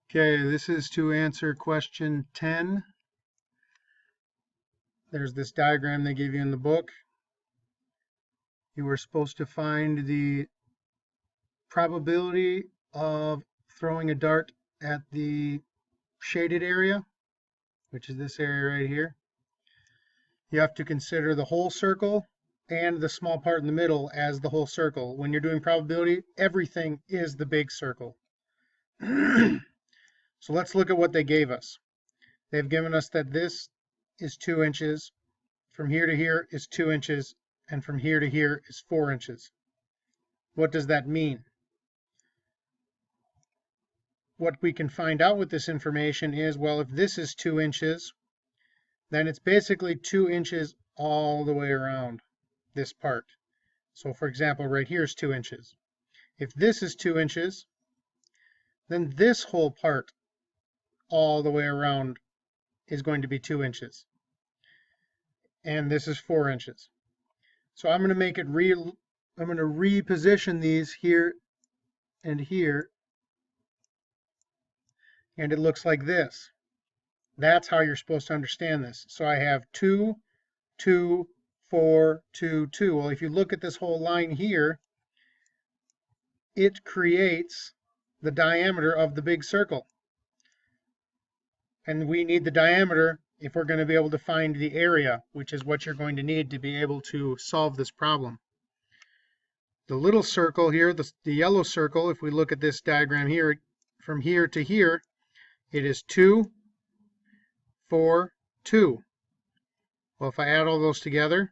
Okay, this is to answer question 10. There's this diagram they gave you in the book. You were supposed to find the probability of throwing a dart at the shaded area, which is this area right here. You have to consider the whole circle and the small part in the middle as the whole circle. When you're doing probability, everything is the big circle. So let's look at what they gave us. They've given us that this is 2 inches, from here to here is 2 inches, and from here to here is 4 inches. What does that mean? What we can find out with this information is, well, if this is 2 inches, then it's basically 2 inches all the way around this part. So for example, right here is 2 inches. If this is 2 inches, then this whole part all the way around is going to be 2 inches. And this is 4 inches. So I'm going to make it real. I'm going to reposition these here and here, and it looks like this. That's how you're supposed to understand this. So I have 2, 2, 4, 2, 2. Well, if you look at this whole line here, it creates the diameter of the big circle. And we need the diameter if we're going to be able to find the area, which is what you're going to need to be able to solve this problem. The little circle here, the yellow circle, if we look at this diagram here, from here to here, it is 2, 4, 2. Well, if I add all those together,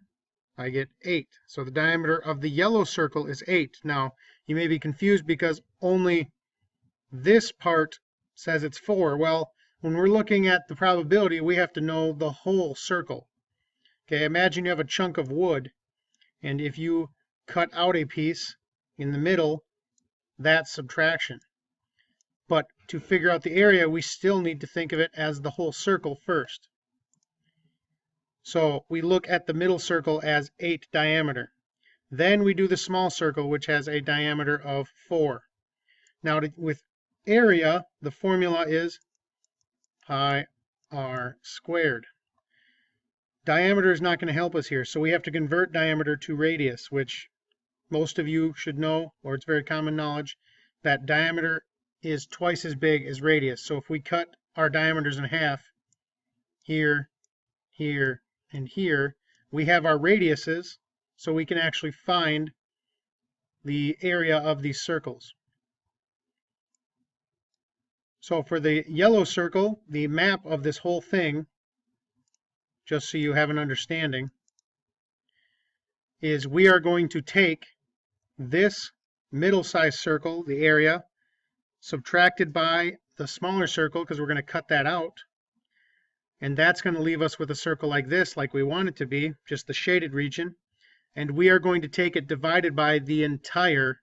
I get 8. So the diameter of the yellow circle is 8. Now, you may be confused because only this part says it's 4. Well, when we're looking at the probability, we have to know the whole circle. Okay, imagine you have a chunk of wood, and if you cut out a piece in the middle, that's subtraction. But to figure out the area, we still need to think of it as the whole circle first. So we look at the middle circle as 8 diameter. Then we do the small circle, which has a diameter of 4. Now with area, the formula is pi r squared. Diameter is not going to help us here, so we have to convert diameter to radius, which most of you should know, or it's very common knowledge, that diameter is twice as big as radius. So if we cut our diameters in half, here, here, and here, we have our radiuses, so we can actually find the area of these circles. So for the yellow circle, the map of this whole thing, just so you have an understanding, is we are going to take this middle-sized circle, the area, subtracted by the smaller circle, because we're going to cut that out, and that's going to leave us with a circle like this, like we want it to be, just the shaded region, and we are going to take it divided by the entire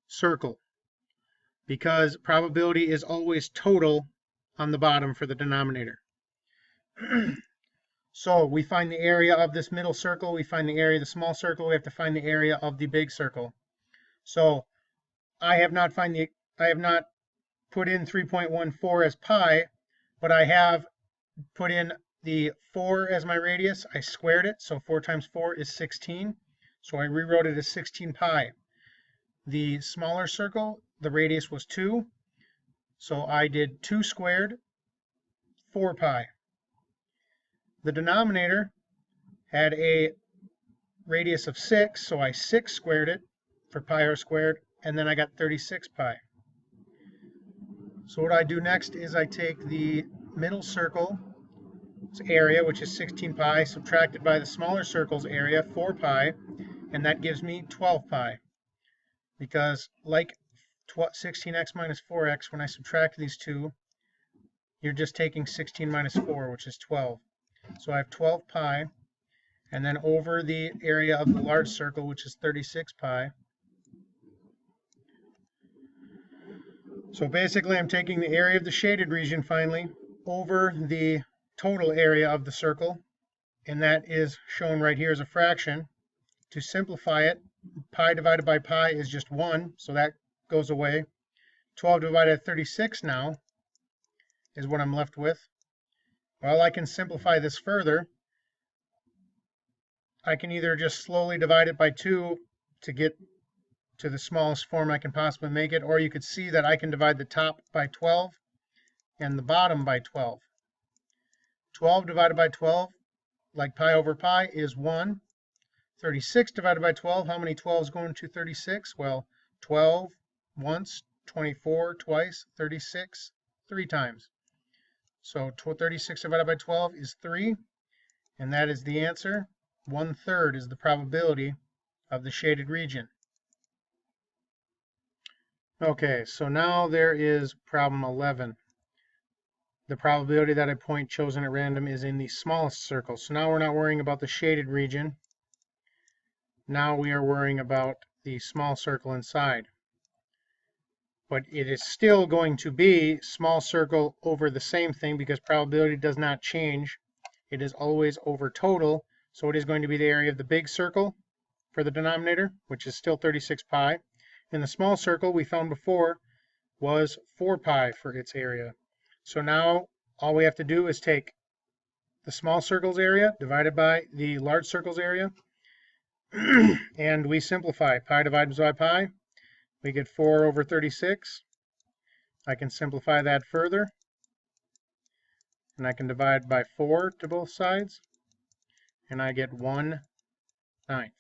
circle, because probability is always total on the bottom for the denominator. So we find the area of this middle circle, we find the area of the small circle, we have to find the area of the big circle. So I have not put in 3.14 as pi, but I have put in the 4 as my radius. I squared it, so 4 times 4 is 16. So I rewrote it as 16 pi. The smaller circle, the radius was 2, so I did 2 squared, 4 pi. The denominator had a radius of 6, so I 6 squared it for pi r squared, and then I got 36 pi. So what I do next is I take the middle circle's area, which is 16 pi, subtracted by the smaller circle's area, 4 pi, and that gives me 12 pi. Because like 16x minus 4x, when I subtract these two, you're just taking 16 minus 4, which is 12. So I have 12 pi, and then over the area of the large circle, which is 36 pi. So basically I'm taking the area of the shaded region finally over the total area of the circle, and that is shown right here as a fraction. To simplify it, pi divided by pi is just 1, so that goes away. 12 divided by 36 now is what I'm left with. Well, I can simplify this further. I can either just slowly divide it by 2 to get to the smallest form I can possibly make it, or you could see that I can divide the top by 12 and the bottom by 12. 12 divided by 12, like pi over pi, is 1. 36 divided by 12, how many 12s go into 36? Well, 12 once, 24 twice, 36 3 times. So 36 divided by 12 is 3, and that is the answer. 1/3 is the probability of the shaded region. Okay, so now there is problem 11. The probability that a point chosen at random is in the smallest circle. So now we're not worrying about the shaded region. Now we are worrying about the small circle inside. But it is still going to be small circle over the same thing because probability does not change. It is always over total. So it is going to be the area of the big circle for the denominator, which is still 36 pi. And the small circle we found before was 4 pi for its area. So now all we have to do is take the small circle's area divided by the large circle's area, and we simplify. Pi divided by pi, we get 4 over 36. I can simplify that further, and I can divide by 4 to both sides, and I get 1/9.